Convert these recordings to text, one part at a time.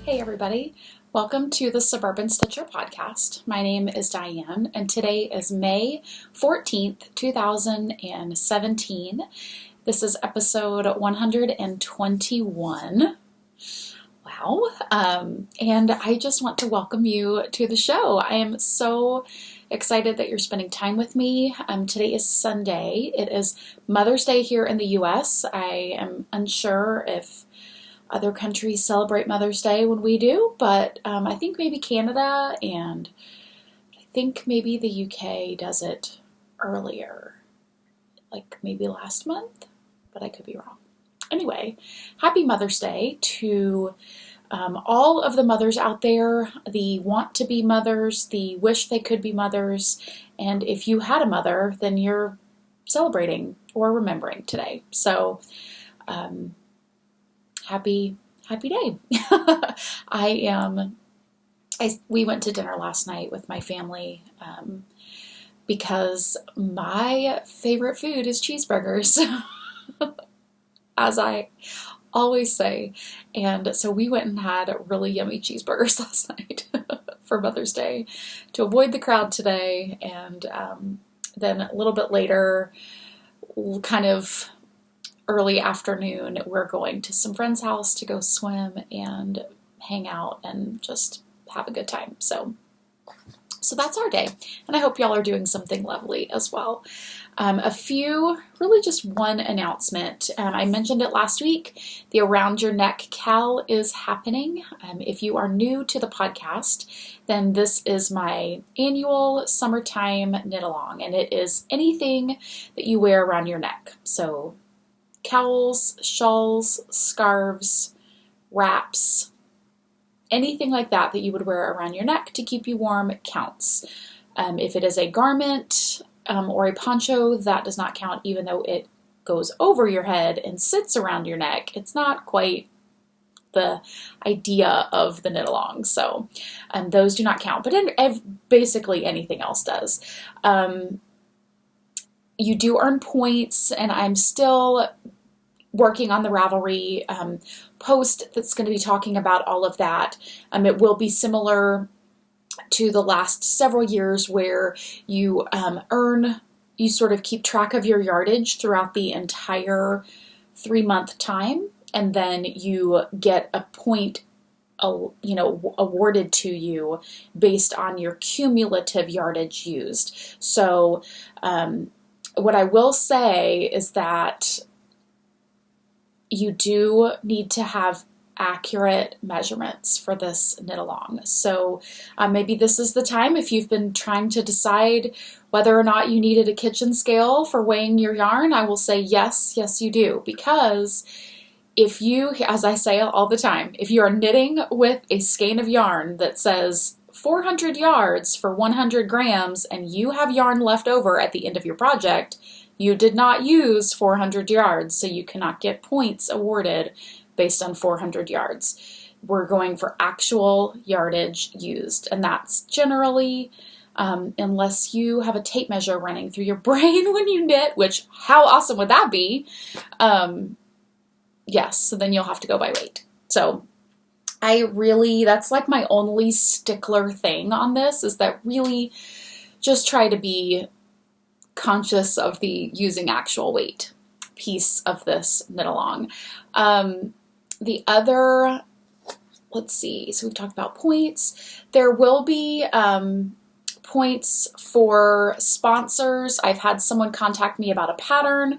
Hey everybody, welcome to the Suburban Stitcher podcast. My name is Diane and today is May 14th, 2017. This is episode 121. Wow. And I just want to welcome you to the show. I am so excited that you're spending time with me. Today is Sunday. It is Mother's Day here in the US. I am unsure if other countries celebrate Mother's Day when we do, but I think maybe Canada and I think maybe the UK does it earlier, like maybe last month, but I could be wrong. Anyway, happy Mother's Day to all of the mothers out there, the want to be mothers, the wish they could be mothers, and if you had a mother, then you're celebrating or remembering today. So, happy day. We went to dinner last night with my family because my favorite food is cheeseburgers, as I always say. And so we went and had really yummy cheeseburgers last night for Mother's Day to avoid the crowd today. And then a little bit later, kind of early afternoon, we're going to some friend's house to go swim and hang out and just have a good time. So that's our day, and I hope y'all are doing something lovely as well. Really just one announcement. I mentioned it last week. The Around Your Neck Cal is happening. If you are new to the podcast, then this is my annual summertime knit along, and it is anything that you wear around your neck. So cowls, shawls, scarves, wraps, anything like that you would wear around your neck to keep you warm counts. If it is a garment or a poncho, that does not count, even though it goes over your head and sits around your neck. It's not quite the idea of the knit along, so those do not count, but basically anything else does. You do earn points, and I'm still working on the Ravelry post that's going to be talking about all of that. It will be similar to the last several years where you you sort of keep track of your yardage throughout the entire 3-month time, and then you get a point awarded to you based on your cumulative yardage used. So what I will say is that you do need to have accurate measurements for this knit along. So maybe this is the time, if you've been trying to decide whether or not you needed a kitchen scale for weighing your yarn, I will say yes, you do. Because if you, as I say all the time, if you are knitting with a skein of yarn that says 400 yards for 100 grams and you have yarn left over at the end of your project, you did not use 400 yards, so you cannot get points awarded based on 400 yards. We're going for actual yardage used, and that's generally, unless you have a tape measure running through your brain when you knit, which how awesome would that be? Yes, so then you'll have to go by weight. So that's like my only stickler thing on this, is that really just try to be conscious of the using actual weight piece of this knit along. The other, let's see, so we've talked about points. There will be points for sponsors. I've had someone contact me about a pattern,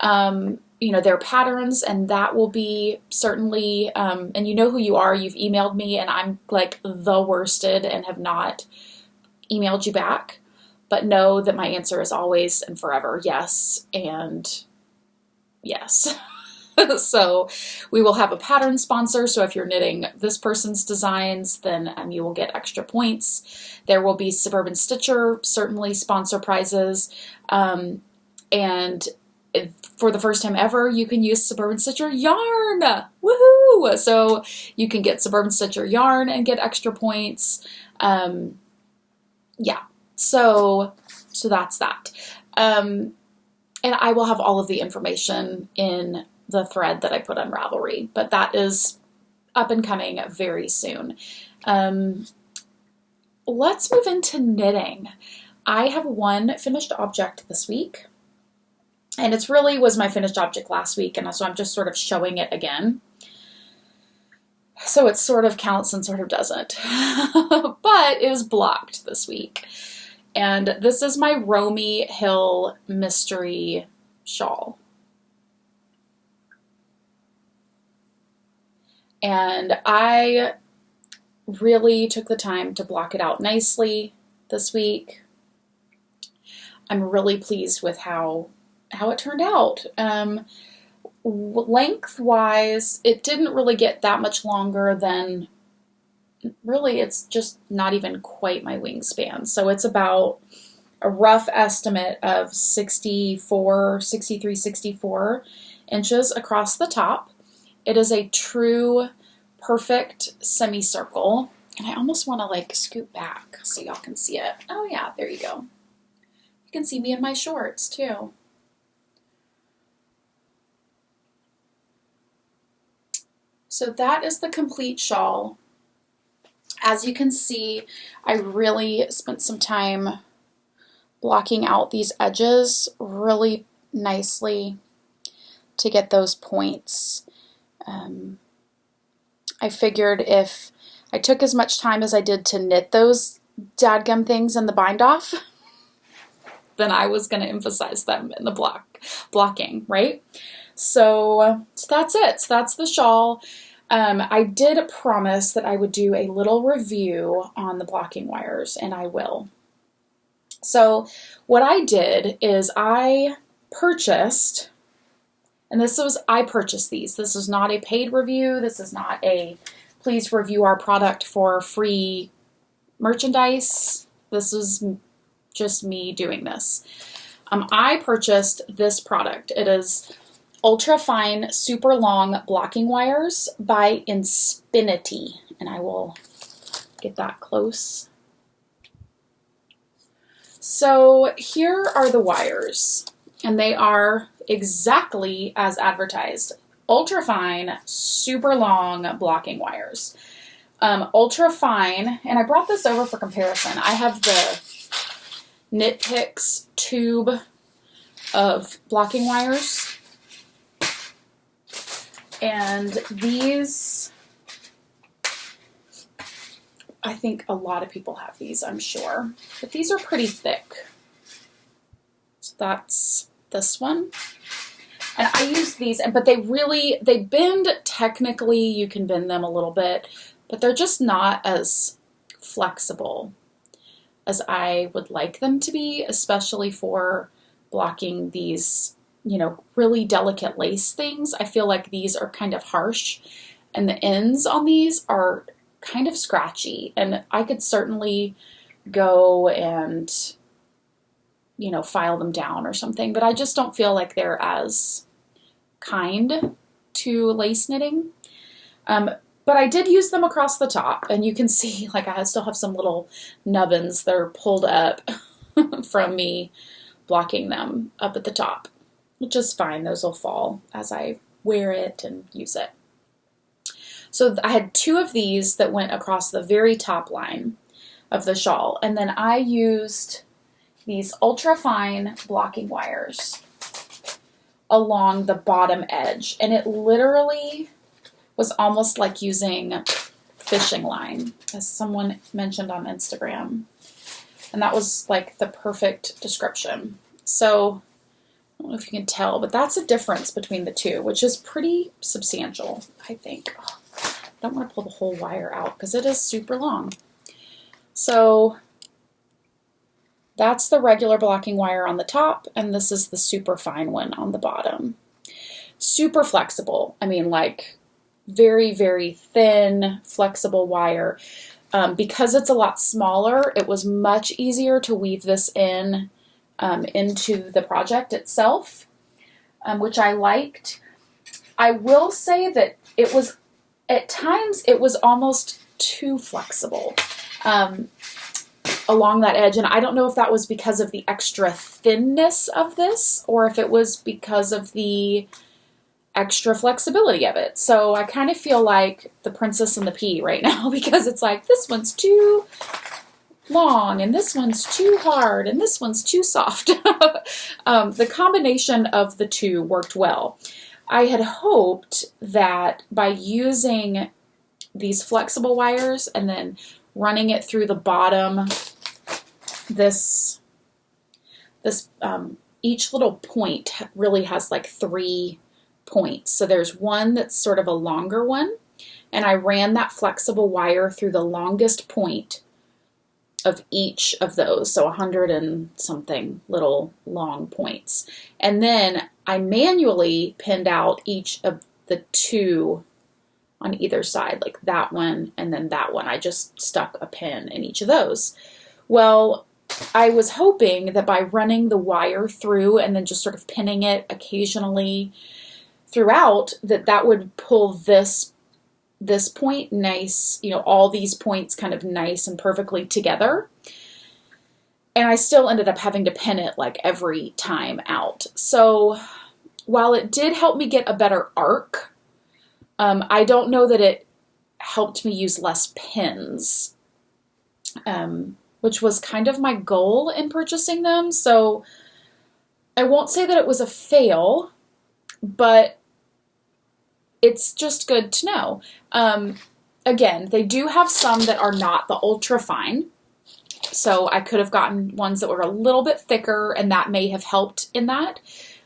their patterns, and that will be certainly, and you know who you are, you've emailed me, and I'm like the worsted and have not emailed you back. But know that my answer is always and forever yes and yes. So we will have a pattern sponsor. So if you're knitting this person's designs, then you will get extra points. There will be Suburban Stitcher, certainly sponsor prizes. And for the first time ever, you can use Suburban Stitcher yarn. Woohoo! So you can get Suburban Stitcher yarn and get extra points. Yeah. So that's that. And I will have all of the information in the thread that I put on Ravelry, but that is up and coming very soon. Let's move into knitting. I have one finished object this week, and it's really was my finished object last week, and so I'm just sort of showing it again. So it sort of counts and sort of doesn't, but it is blocked this week. And this is my Romy Hill Mystery shawl. And I really took the time to block it out nicely this week. I'm really pleased with how it turned out. Lengthwise, it didn't really get that much longer than, really, it's just not even quite my wingspan. So it's about a rough estimate of 64 inches across the top. It is a true perfect semicircle. And I almost want to like scoot back so y'all can see it. Oh yeah, there you go. You can see me in my shorts too. So that is the complete shawl. As you can see, I really spent some time blocking out these edges really nicely to get those points. I figured if I took as much time as I did to knit those dadgum things in the bind off, then I was going to emphasize them in the blocking, right? So that's it. So that's the shawl. I did promise that I would do a little review on the blocking wires, and I will. So what I did is I purchased, and I purchased these. This is not a paid review. This is not a please review our product for free merchandise. This is just me doing this. I purchased this product. It is Ultra Fine Super Long Blocking Wires by Inspinity. And I will get that close. So here are the wires, and they are exactly as advertised. Ultra Fine Super Long Blocking Wires. Ultra Fine, and I brought this over for comparison. I have the Knit Picks tube of blocking wires. And these, I think a lot of people have these, I'm sure. But these are pretty thick. So that's this one. And I use these, but they bend, technically you can bend them a little bit, but they're just not as flexible as I would like them to be, especially for blocking these, really delicate lace things. I feel like these are kind of harsh, and the ends on these are kind of scratchy, and I could certainly go and, file them down or something, but I just don't feel like they're as kind to lace knitting. But I did use them across the top, and you can see, like, I still have some little nubbins that are pulled up from me blocking them up at the top, which is fine. Those will fall as I wear it and use it. So I had two of these that went across the very top line of the shawl, and then I used these ultra fine blocking wires along the bottom edge, and it literally was almost like using fishing line, as someone mentioned on Instagram, and that was like the perfect description. So I don't know if you can tell, but that's a difference between the two, which is pretty substantial, I think. Oh, I don't want to pull the whole wire out because it is super long. So that's the regular blocking wire on the top, and this is the super fine one on the bottom. Super flexible. I mean, like, very, very thin, flexible wire. Because it's a lot smaller, it was much easier to weave this in into the project itself, which I liked. I will say that it was, at times, it was almost too flexible along that edge, and I don't know if that was because of the extra thinness of this, or if it was because of the extra flexibility of it. So I kind of feel like the Princess and the Pea right now because it's like this one's too long and this one's too hard and this one's too soft. The combination of the two worked well. I had hoped that by using these flexible wires and then running it through the bottom, each little point really has like 3 points. So there's one that's sort of a longer one, and I ran that flexible wire through the longest point of each of those, so 100 and something little long points. And then I manually pinned out each of the 2 on either side, like that one and then that one. I just stuck a pin in each of those. Well, I was hoping that by running the wire through and then just sort of pinning it occasionally throughout, that would pull this point nice, all these points kind of nice and perfectly together. And I still ended up having to pin it like every time out. So while it did help me get a better arc, I don't know that it helped me use less pins, which was kind of my goal in purchasing them. So I won't say that it was a fail, but it's just good to know. Again, they do have some that are not the ultra fine. So I could have gotten ones that were a little bit thicker, and that may have helped in that.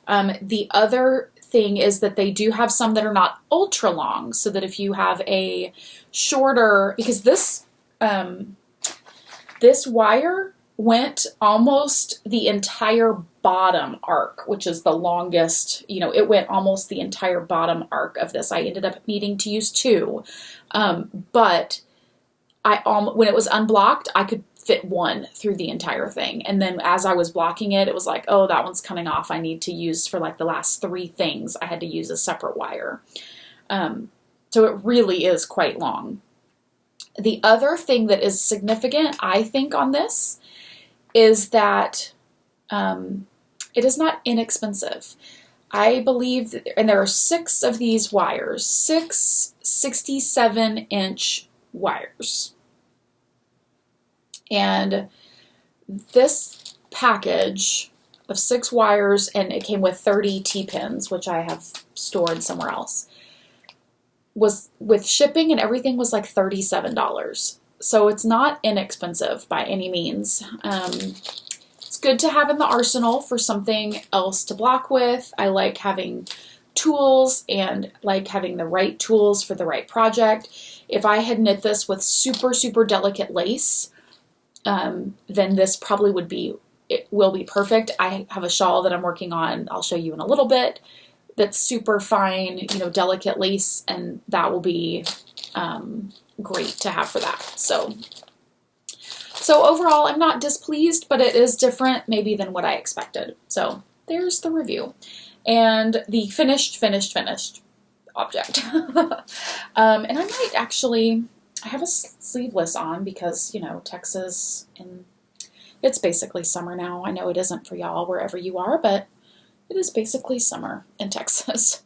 The other thing is that they do have some that are not ultra long, so that if you have a shorter, because this wire went almost the entire bottom arc, which is the longest, it went almost the entire bottom arc of this. I ended up needing to use 2, but when it was unblocked, I could fit 1 through the entire thing. And then as I was blocking it, it was like, oh, that one's coming off. I need to use for like the last 3 things. I had to use a separate wire. So it really is quite long. The other thing that is significant, I think, on this is that it is not inexpensive. I believe that, and there are 6 of these wires, 6 67-inch wires. And this package of 6 wires, and it came with 30 T-pins, which I have stored somewhere else, was with shipping and everything was like $37. So it's not inexpensive by any means. It's good to have in the arsenal for something else to block with. I like having tools and like having the right tools for the right project. If I had knit this with super, super delicate lace, then this probably will be perfect. I have a shawl that I'm working on, I'll show you in a little bit, that's super fine, delicate lace, and that will be great to have for that. So overall, I'm not displeased, but it is different maybe than what I expected. So there's the review and the finished object. And I might actually, I have a sleeveless on because, Texas, and it's basically summer now. I know it isn't for y'all wherever you are, but it is basically summer in Texas,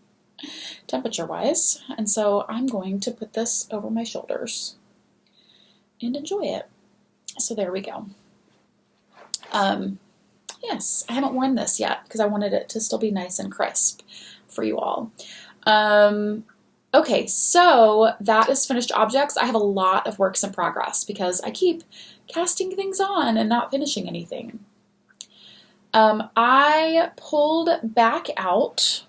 temperature-wise. And so I'm going to put this over my shoulders and enjoy it. So there we go. Yes, I haven't worn this yet because I wanted it to still be nice and crisp for you all. Okay, so that is finished objects. I have a lot of works in progress because I keep casting things on and not finishing anything. I pulled back out,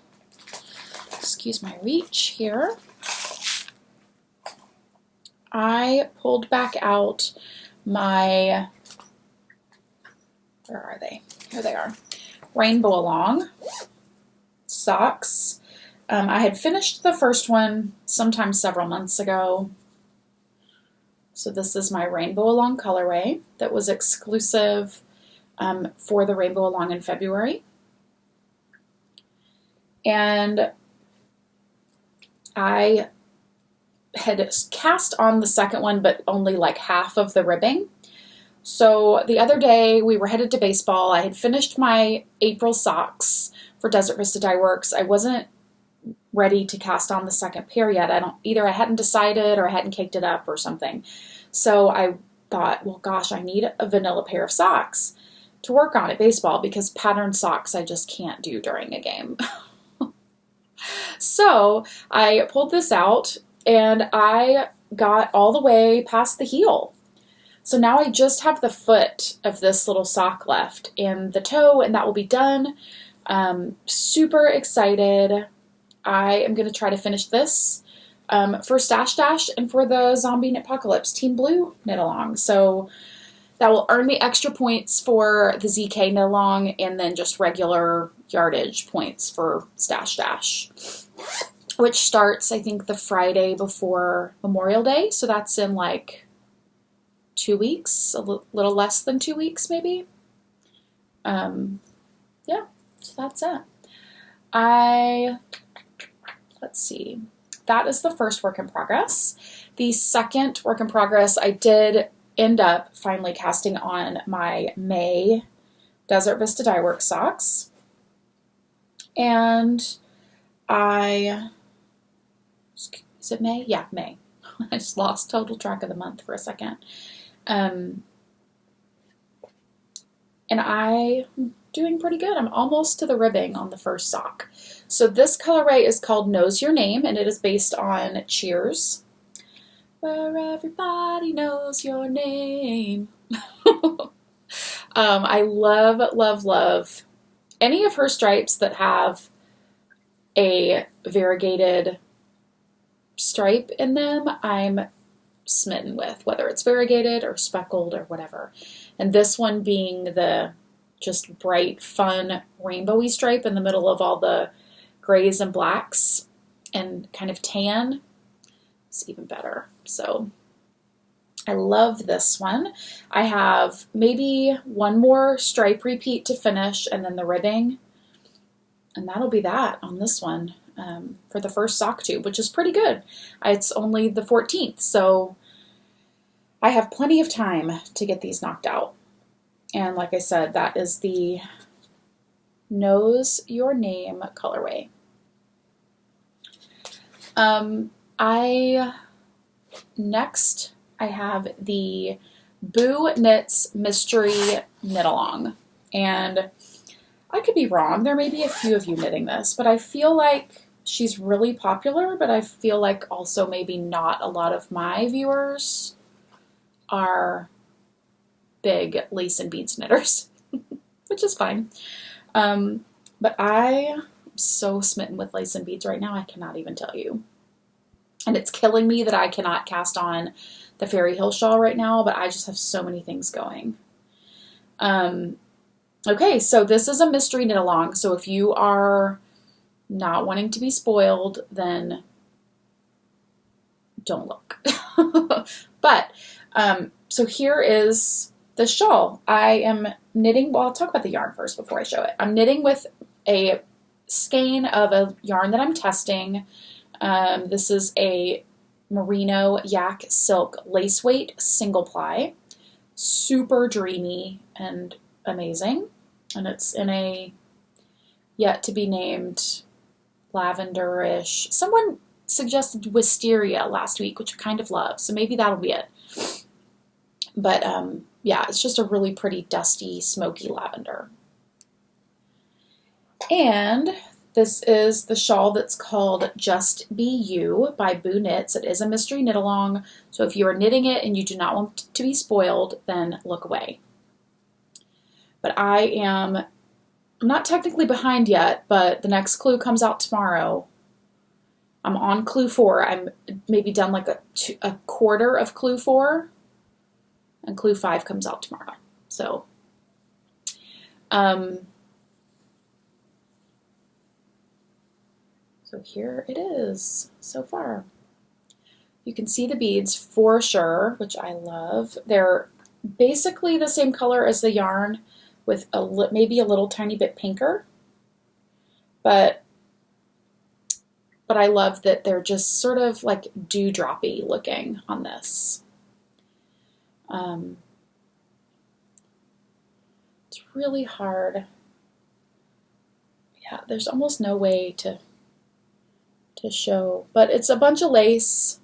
excuse my reach here, I pulled back out my, where are they? Here they are. Rainbow Along socks. I had finished the first one sometime several months ago. So this is my Rainbow Along colorway that was exclusive for the Rainbow Along in February. And I had cast on the second one, but only like half of the ribbing. So the other day we were headed to baseball. I had finished my April socks for Desert Vista Dye Works. I wasn't ready to cast on the second pair yet. I hadn't decided or I hadn't caked it up or something. So I thought, well, gosh, I need a vanilla pair of socks to work on at baseball because patterned socks I just can't do during a game. So I pulled this out and I got all the way past the heel. So now I just have the foot of this little sock left and the toe, and that will be done. Super excited. I am going to try to finish this for Stash Dash and for the Zombie Knitpocalypse Team Blue knit along. So that will earn me extra points for the ZK knit along and then just regular yardage points for Stash Dash, which starts, I think, the Friday before Memorial Day. So that's in like 2 weeks, a little less than 2 weeks maybe. Yeah, so that's it. Let's see. That is the first work in progress. The second work in progress, I did end up finally casting on my May Desert Vista Dye Works socks. And is it May? Yeah, May. I just lost total track of the month for a second. And I'm doing pretty good. I'm almost to the ribbing on the first sock. So this colorway is called Knows Your Name, and it is based on Cheers, where everybody knows your name. I love, love, love any of her stripes that have a variegated stripe in them. I'm smitten with, whether it's variegated or speckled or whatever. And this one being the just bright, fun, rainbowy stripe in the middle of all the grays and blacks and kind of tan, it's even better. So I love this one. I have maybe one more stripe repeat to finish and then the ribbing. And that'll be that on this one for the first sock tube, which is pretty good. It's only the 14th, so I have plenty of time to get these knocked out. And like I said, that is the Knows Your Name colorway. Next I have the Boo Knits Mystery Knit Along. And I could be wrong. There may be a few of you knitting this, but I feel like she's really popular, but I feel like also maybe not a lot of my viewers are big lace and beads knitters, which is fine. But I'm so smitten with lace and beads right now, I cannot even tell you. And it's killing me that I cannot cast on the Fairy Hill shawl right now, but I just have so many things going. Okay, so this is a mystery knit along, so if you are not wanting to be spoiled, then don't look. But, so here is the shawl. I am knitting, well, I'll talk about the yarn first before I show it. I'm knitting with a skein of a yarn that I'm testing. This is a Merino Yak Silk Lace Weight Single Ply. Super dreamy and amazing. And it's in a yet to be named lavenderish. Someone suggested wisteria last week, which I kind of love. So maybe that'll be it. But yeah, it's just a really pretty dusty, smoky lavender. And this is the shawl that's called Just Be You by Boo Knits. It is a mystery knit along, so if you are knitting it and you do not want to be spoiled, then look away. But I'm not technically behind yet, but the next clue comes out tomorrow. I'm on clue 4. I'm maybe done like a quarter of clue 4, and clue 5 comes out tomorrow. So, so here it is so far. You can see the beads for sure, which I love. They're basically the same color as the yarn with maybe a little tiny bit pinker. But I love that they're just sort of like dewdroppy looking on this. It's really hard. Yeah, there's almost no way to to show, but it's a bunch of lace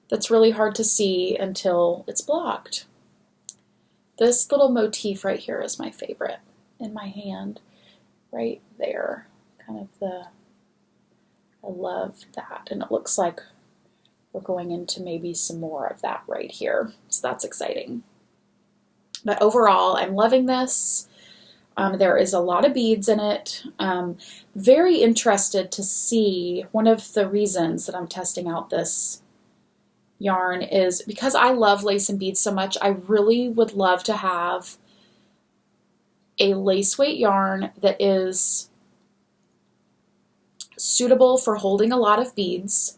that's really hard to see until it's blocked. This little motif right here is my favorite in my hand, right there, kind of I love that, and it looks like we're going into maybe some more of that right here, so that's exciting. But overall, I'm loving this. There is a lot of beads in it. Very interested to see, one of the reasons that I'm testing out this yarn is because I love lace and beads so much. I really would love to have a lace weight yarn that is suitable for holding a lot of beads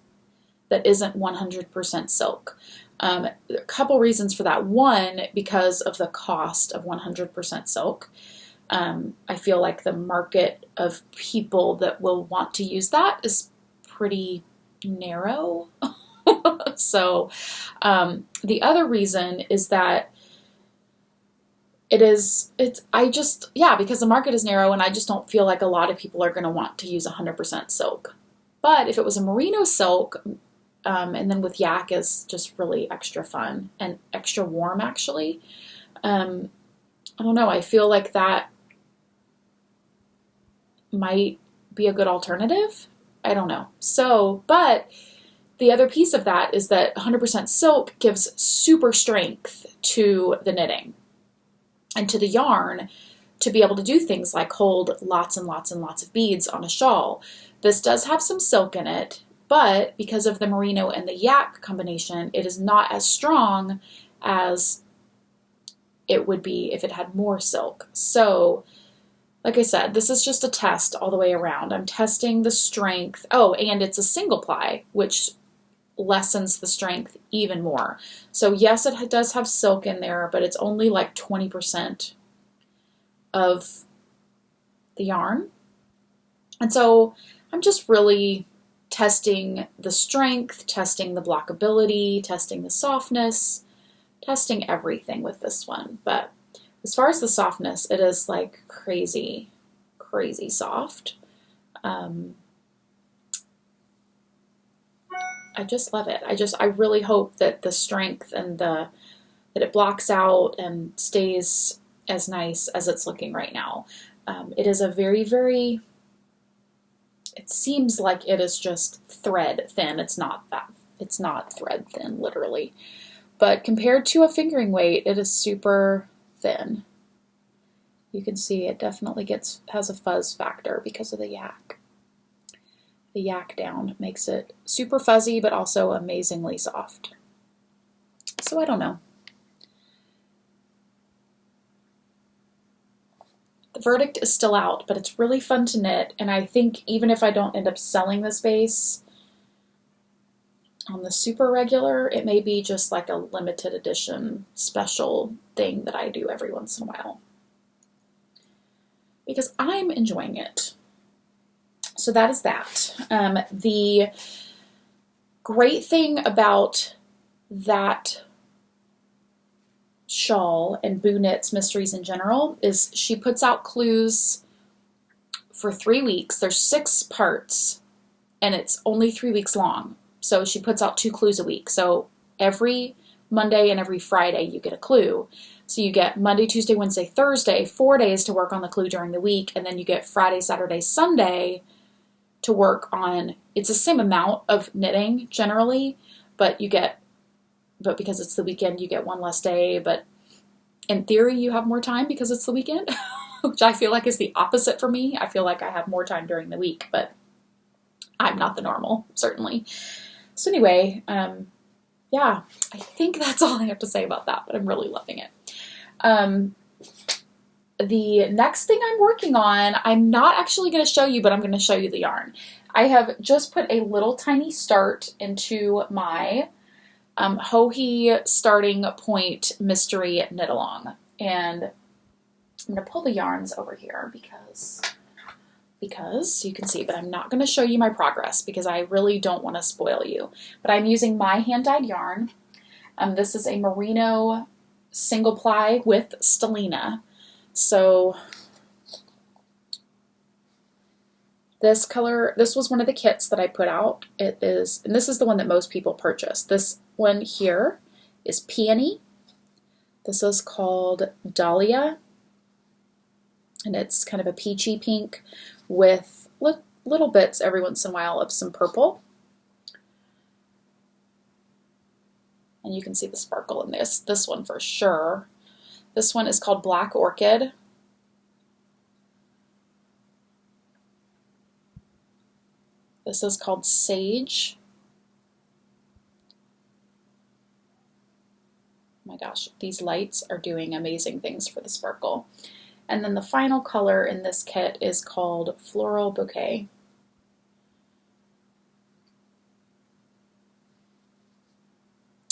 that isn't 100% silk. A couple reasons for that. One, because of the cost of 100% silk. I feel like the market of people that will want to use that is pretty narrow. So the other reason is that because the market is narrow, and I just don't feel like a lot of people are going to want to use 100% silk. But if it was a merino silk, and then with yak is just really extra fun and extra warm, actually. I don't know. I feel like that might be a good alternative. I don't know. So, but the other piece of that is that 100% silk gives super strength to the knitting and to the yarn to be able to do things like hold lots and lots and lots of beads on a shawl. This does have some silk in it, but because of the merino and the yak combination, it is not as strong as it would be if it had more silk. So, like I said, this is just a test all the way around. I'm testing the strength. Oh, and it's a single ply, which lessens the strength even more. So yes, it does have silk in there, but it's only like 20% of the yarn. And so I'm just really testing the strength, testing the blockability, testing the softness, testing everything with this one. But as far as the softness, it is like crazy, crazy soft. I just love it. I really hope that the strength and that it blocks out and stays as nice as it's looking right now. It is a very, very, it seems like it is just thread thin. It's not thread thin, literally. But compared to a fingering weight, it is super thin. You can see it definitely has a fuzz factor because of the yak. The yak down makes it super fuzzy, but also amazingly soft. So I don't know. The verdict is still out, but it's really fun to knit, and I think even if I don't end up selling this base on the super regular, it may be just like a limited edition special thing that I do every once in a while. Because I'm enjoying it. So that is that. The great thing about that shawl and Boo Knits Mysteries in general is she puts out clues for 3 weeks. There's 6 parts, and it's only 3 weeks long. So she puts out 2 clues a week. So every Monday and every Friday you get a clue. So you get Monday, Tuesday, Wednesday, Thursday, 4 days to work on the clue during the week, and then you get Friday, Saturday, Sunday to work on, it's the same amount of knitting generally, but because it's the weekend, you get 1 less day, but in theory, you have more time because it's the weekend, which I feel like is the opposite for me. I feel like I have more time during the week, but I'm not the normal, certainly. So anyway, yeah, I think that's all I have to say about that, but I'm really loving it. The next thing I'm working on, I'm not actually going to show you, but I'm going to show you the yarn. I have just put a little tiny start into my Joji Starting Point Mystery Knit Along. And I'm going to pull the yarns over here because you can see, but I'm not going to show you my progress because I really don't want to spoil you. But I'm using my hand-dyed yarn. This is a merino single ply with stellina. So this color, this was one of the kits that I put out. It is, and this is the one that most people purchase. This one here is Peony. This is called Dahlia, and it's kind of a peachy pink with little bits every once in a while of some purple. And you can see the sparkle in this one for sure. This one is called Black Orchid. This is called Sage. Oh my gosh, these lights are doing amazing things for the sparkle. And then the final color in this kit is called Floral Bouquet.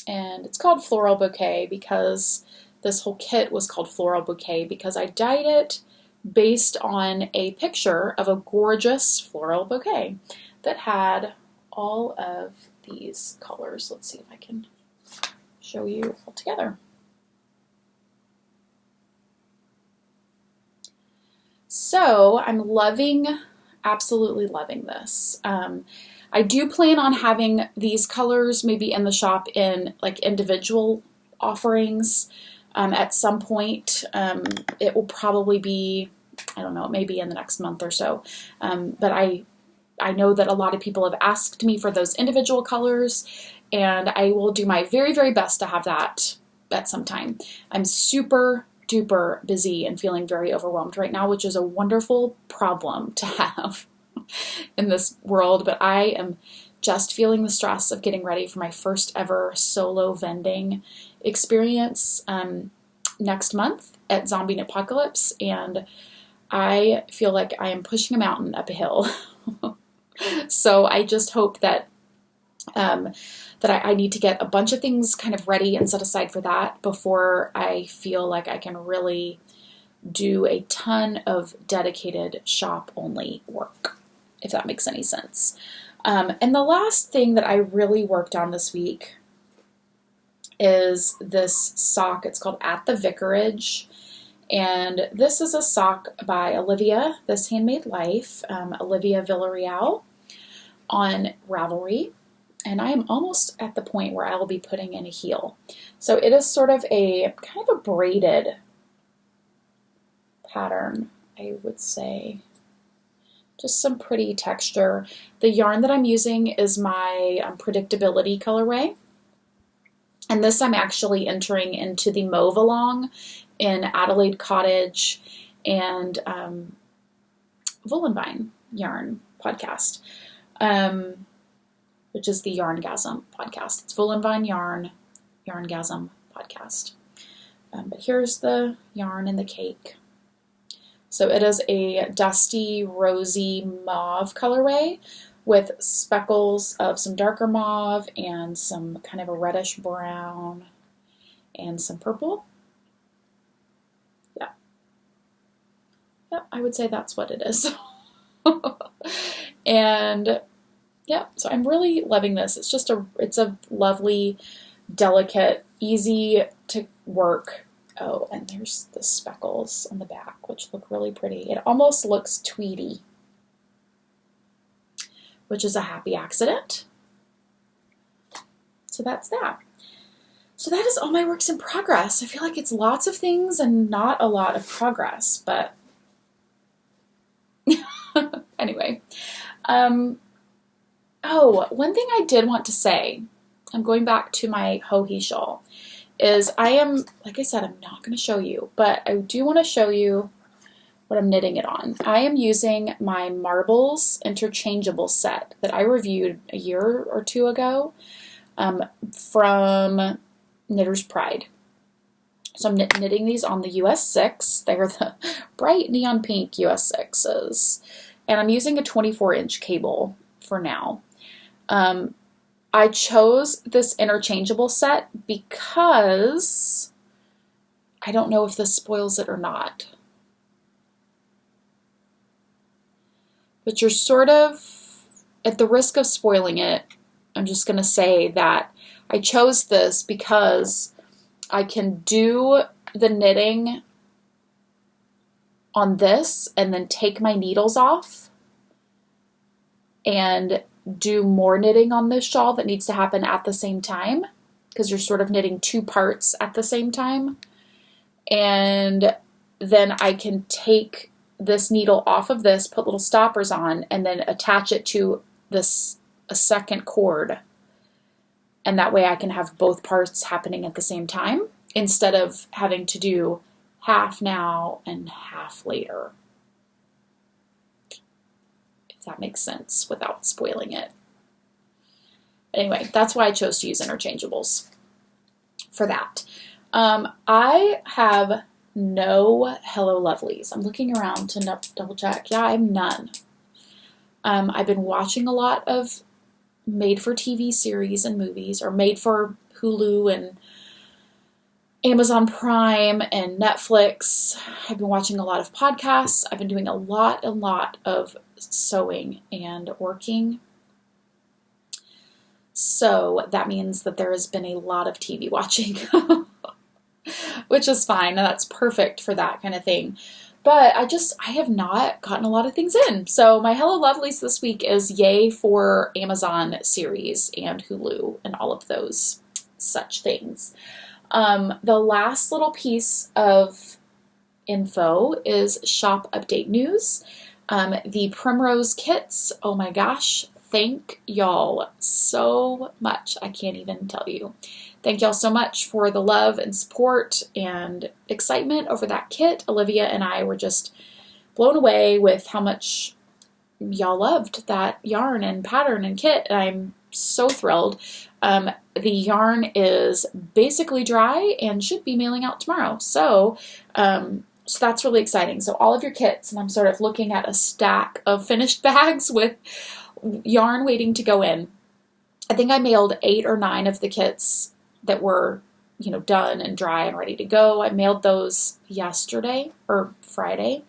And it's called Floral Bouquet because this whole kit was called Floral Bouquet because I dyed it based on a picture of a gorgeous floral bouquet that had all of these colors. Let's see if I can show you all together. So I'm absolutely loving this. I do plan on having these colors maybe in the shop in like individual offerings at some point. It will probably be, I don't know, maybe in the next month or so. But I know that a lot of people have asked me for those individual colors, and I will do my very, very best to have that at some time. I'm super duper busy and feeling very overwhelmed right now, which is a wonderful problem to have in this world, but I am just feeling the stress of getting ready for my first ever solo vending experience next month at Zombie Apocalypse, and I feel like I am pushing a mountain up a hill. So I just hope that I need to get a bunch of things kind of ready and set aside for that before I feel like I can really do a ton of dedicated shop-only work, if that makes any sense. And the last thing that I really worked on this week is this sock. It's called At the Vicarage. And this is a sock by Olivia, This Handmade Life, Olivia Villarreal on Ravelry. And I am almost at the point where I will be putting in a heel. So it is sort of a kind of a braided pattern, I would say. Just some pretty texture. The yarn that I'm using is my Predictability colorway. And this I'm actually entering into the Mauve Along in Adelaide Cottage and Voolenvine Yarn podcast, which is the Yarngasm podcast. It's Voolenvine Yarn, Yarngasm podcast. But here's the yarn and the cake. So it is a dusty, rosy mauve colorway with speckles of some darker mauve and some kind of a reddish brown and some purple. Yeah, I would say that's what it is. And yeah, so I'm really loving this. It's a lovely, delicate, easy to work. Oh, and there's the speckles on the back, which look really pretty. It almost looks tweedy, which is a happy accident. So that's that. So that is all my works in progress. I feel like it's lots of things and not a lot of progress, but anyway. Oh, one thing I did want to say, I'm going back to my Joji shawl, is like I said, I'm not going to show you, but I do want to show you what I'm knitting it on. I am using my Marbles interchangeable set that I reviewed a year or two ago from Knitter's Pride. So I'm knitting these on the US 6. They're the bright neon pink US 6s. And I'm using a 24-inch cable for now. I chose this interchangeable set because I don't know if this spoils it or not. But you're sort of, at the risk of spoiling it, I'm just going to say that I chose this because I can do the knitting on this and then take my needles off and do more knitting on this shawl that needs to happen at the same time, because you're sort of knitting two parts at the same time. And then I can take this needle off of this, put little stoppers on, and then attach it to a second cord. And that way I can have both parts happening at the same time instead of having to do half now and half later. If that makes sense without spoiling it. Anyway, that's why I chose to use interchangeables for that. I have no Hello Lovelies. I'm looking around to double check. Yeah, I have none. I've been watching a lot of made-for-TV series and movies, or made for Hulu and Amazon Prime and Netflix. I've been watching a lot of podcasts. I've been doing a lot of sewing and working. So that means that there has been a lot of TV watching, which is fine, and that's perfect for that kind of thing. But I have not gotten a lot of things in. So my Hello Lovelies this week is yay for Amazon series and Hulu and all of those such things. The last little piece of info is shop update news. The Primrose kits, oh my gosh, thank y'all so much. I can't even tell you. Thank y'all so much for the love and support and excitement over that kit. Olivia and I were just blown away with how much y'all loved that yarn and pattern and kit. And I'm so thrilled. The yarn is basically dry and should be mailing out tomorrow. So that's really exciting. So all of your kits, and I'm sort of looking at a stack of finished bags with yarn waiting to go in. I think I mailed 8 or 9 of the kits that were, done and dry and ready to go. I mailed those yesterday or Friday,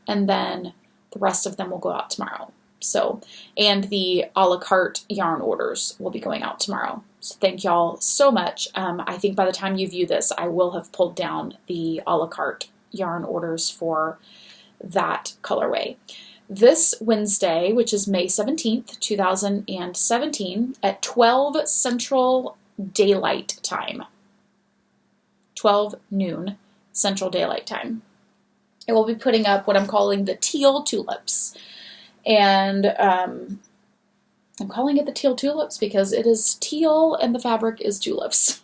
and then the rest of them will go out tomorrow. So, and the a la carte yarn orders will be going out tomorrow. So thank y'all so much. I think by the time you view this, I will have pulled down the a la carte yarn orders for that colorway. This Wednesday, which is May 17th, 2017, at 12 Central Daylight Time, 12 noon Central Daylight Time, I will be putting up what I'm calling the Teal Tulips. And I'm calling it the Teal Tulips because it is teal and the fabric is tulips.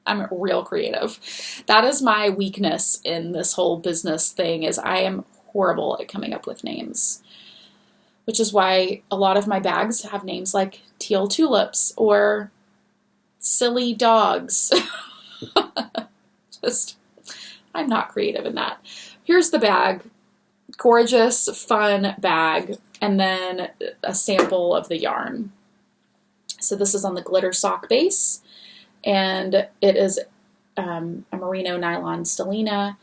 I'm real creative. That is my weakness in this whole business thing, is I am horrible at coming up with names, which is why a lot of my bags have names like Teal Tulips or Silly Dogs. I'm not creative in that. Here's the bag. Gorgeous, fun bag, and then a sample of the yarn. So this is on the glitter sock base, and it is a merino nylon stellina.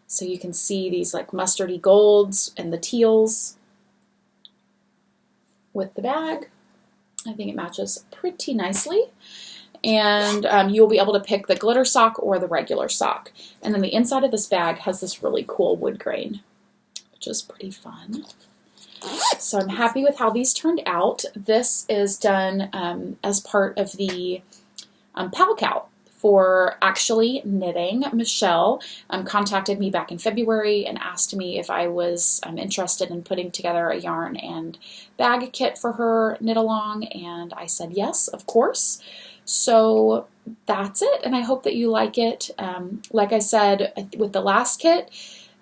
So you can see these like mustardy golds and the teals with the bag. I think it matches pretty nicely. And you'll be able to pick the glitter sock or the regular sock. And then the inside of this bag has this really cool wood grain, which is pretty fun. So I'm happy with how these turned out. This is done as part of the Pal Cow for Actually Knitting. Michelle contacted me back in February and asked me if I was interested in putting together a yarn and bag kit for her knit along, and I said yes, of course. So that's it, and I hope that you like it. Like I said with the last kit,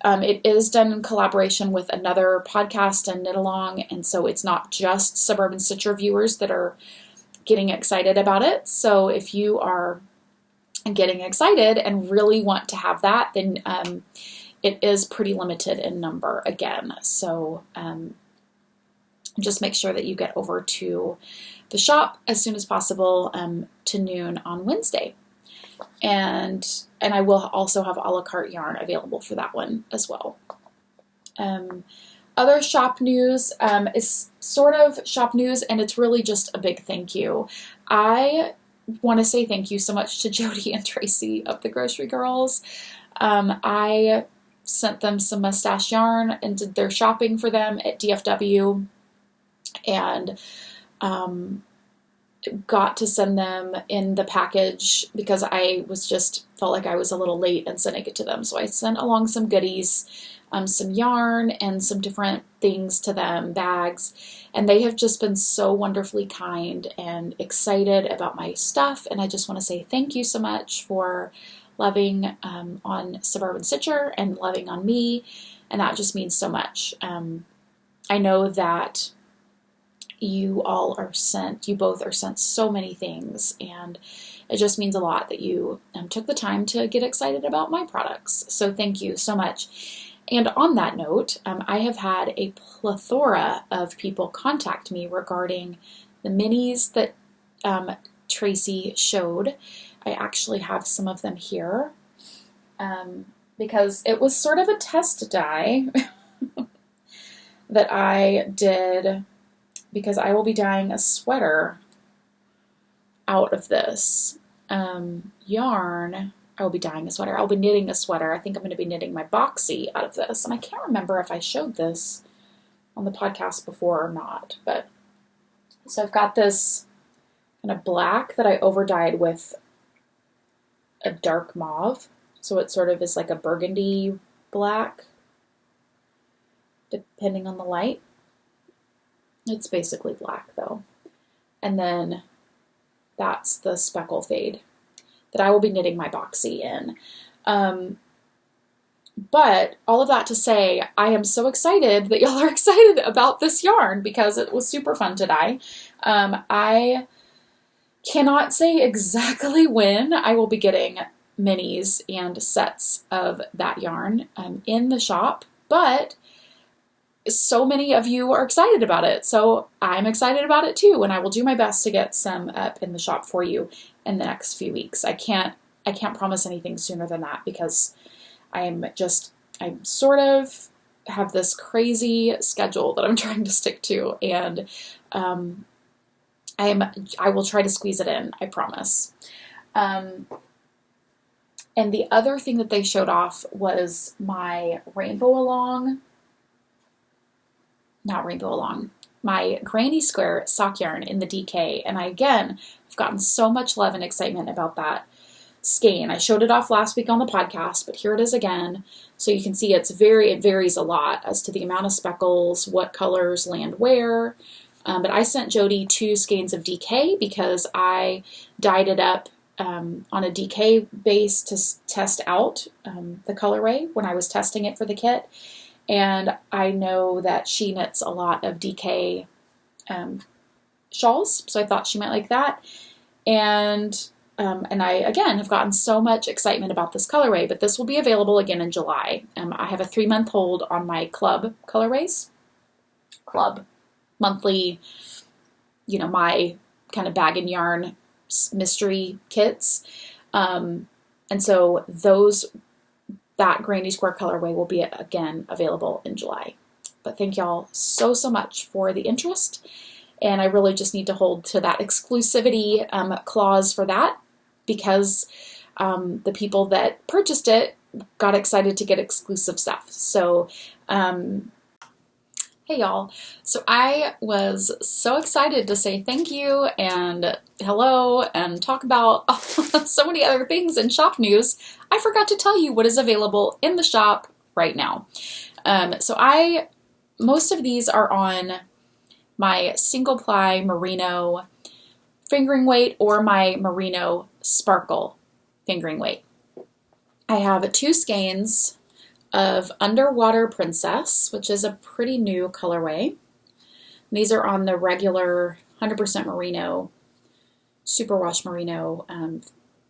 it is done in collaboration with another podcast and knit along, and so it's not just Suburban Stitcher viewers that are getting excited about it. So if you are getting excited and really want to have that, then it is pretty limited in number again. So just make sure that you get over to the shop as soon as possible to noon on Wednesday. And I will also have a la carte yarn available for that one as well. Other shop news is sort of shop news, and it's really just a big thank you. I want to say thank you so much to Jody and Tracy of the Grocery Girls. I sent them some mustache yarn and did their shopping for them at DFW. and got to send them in the package because I was just felt like I was a little late in sending it to them. So I sent along some goodies, some yarn and some different things to them, bags, and they have just been so wonderfully kind and excited about my stuff. And I just want to say thank you so much for loving on Suburban Stitcher and loving on me, and that just means so much. I know that you both are sent so many things, and it just means a lot that you took the time to get excited about my products. So thank you so much. And on that note, I have had a plethora of people contact me regarding the minis that Tracy showed. I actually have some of them here because it was sort of a test die that I did, because I will be dyeing a sweater out of this yarn. I will be dyeing a sweater. I'll be knitting a sweater. I think I'm going to be knitting my boxy out of this. And I can't remember if I showed this on the podcast before or not. But so I've got this kind of black that I over dyed with a dark mauve. So it sort of is like a burgundy black, depending on the light. It's basically black though. And then that's the speckle fade that I will be knitting my boxy in. But all of that to say, I am so excited that y'all are excited about this yarn because it was super fun to dye. I cannot say exactly when I will be getting minis and sets of that yarn in the shop, but so many of you are excited about it, so I'm excited about it too, and I will do my best to get some up in the shop for you in the next few weeks. I can't promise anything sooner than that because I sort of have this crazy schedule that I'm trying to stick to, and I will try to squeeze it in, I promise. And the other thing that they showed off was my my Granny Square sock yarn in the DK. And I've gotten so much love and excitement about that skein. I showed it off last week on the podcast, but here it is again. So you can see it varies a lot as to the amount of speckles, what colors land where. But I sent Jody 2 skeins of DK because I dyed it up on a DK base to test out the colorway when I was testing it for the kit. And I know that she knits a lot of DK shawls, so I thought she might like that. And I, again, have gotten so much excitement about this colorway, but this will be available again in July. I have a 3-month hold on my club colorways. Club monthly, my kind of bag and yarn mystery kits. And so that Granny Square colorway will be again available in July. But thank y'all so much for the interest. And I really just need to hold to that exclusivity clause for that because the people that purchased it got excited to get exclusive stuff. So, hey y'all. So I was so excited to say thank you and hello and talk about so many other things in shop news. I forgot to tell you what is available in the shop right now. Most of these are on my single ply merino fingering weight or my merino sparkle fingering weight. I have 2 skeins of Underwater Princess, which is a pretty new colorway. These are on the regular 100% merino, superwash merino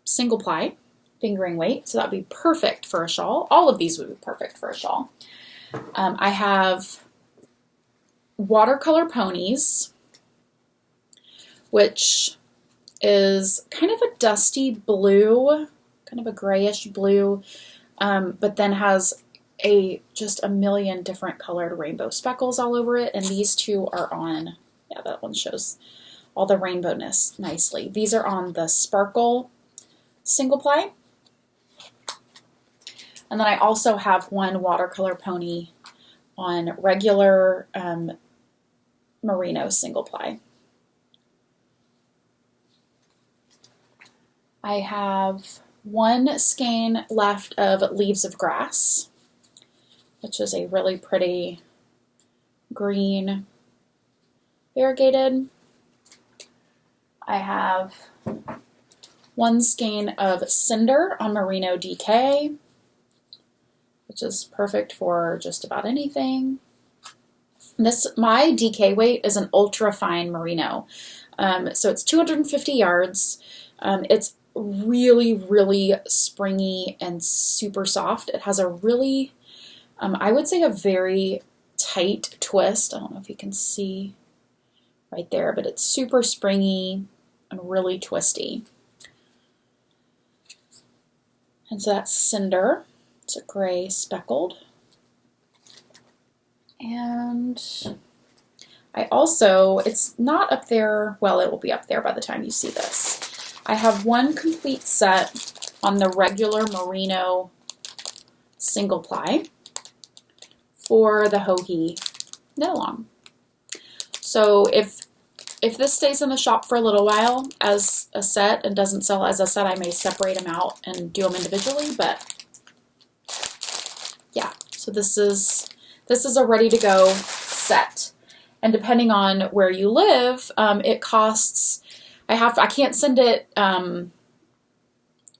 single ply fingering weight, so that would be perfect for a shawl. All of these would be perfect for a shawl. I have Watercolor Ponies, which is kind of a dusty blue, kind of a grayish blue, but then has just a million different colored rainbow speckles all over it. And these 2 are on, that one shows all the rainbowness nicely. These are on the Sparkle single ply. And then I also have one Watercolor Pony on regular merino single ply. I have one skein left of Leaves of Grass, which is a really pretty green variegated. I have one skein of Cinder on Merino DK, which is perfect for just about anything. My DK weight is an ultra fine merino. So it's 250 yards. It's really, really springy and super soft. It has a really, I would say a very tight twist. I don't know if you can see right there, but it's super springy and really twisty. And so that's Cinder. It's a gray speckled. And I also, it's not up there, well, it will be up there by the time you see this. I have one complete set on the regular merino single ply for the Joji knit along. So if this stays in the shop for a little while as a set and doesn't sell as a set, I may separate them out and do them individually, but yeah, so this is a ready to go set. And depending on where you live, it costs, I can't send it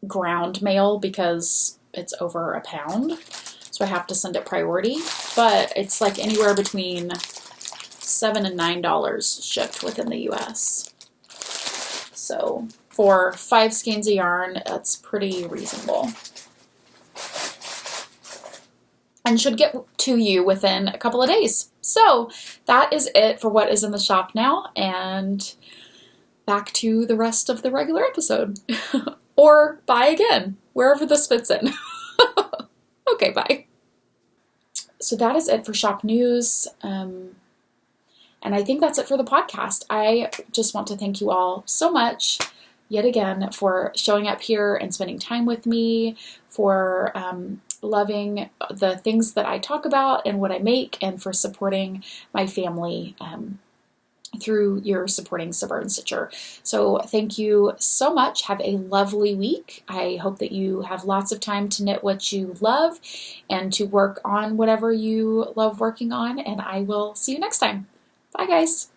ground mail because it's over £1, so I have to send it priority, but it's like anywhere between $7 and $9 shipped within the US. So for 5 skeins of yarn, that's pretty reasonable. And should get to you within a couple of days. So that is it for what is in the shop now, and back to the rest of the regular episode. Or bye again, wherever this fits in. Okay, bye. So that is it for shop news. And I think that's it for the podcast. I just want to thank you all so much yet again for showing up here and spending time with me, for loving the things that I talk about and what I make, and for supporting my family through your supporting Suburban Stitcher. So thank you so much. Have a lovely week. I hope that you have lots of time to knit what you love and to work on whatever you love working on, and I will see you next time. Bye, guys.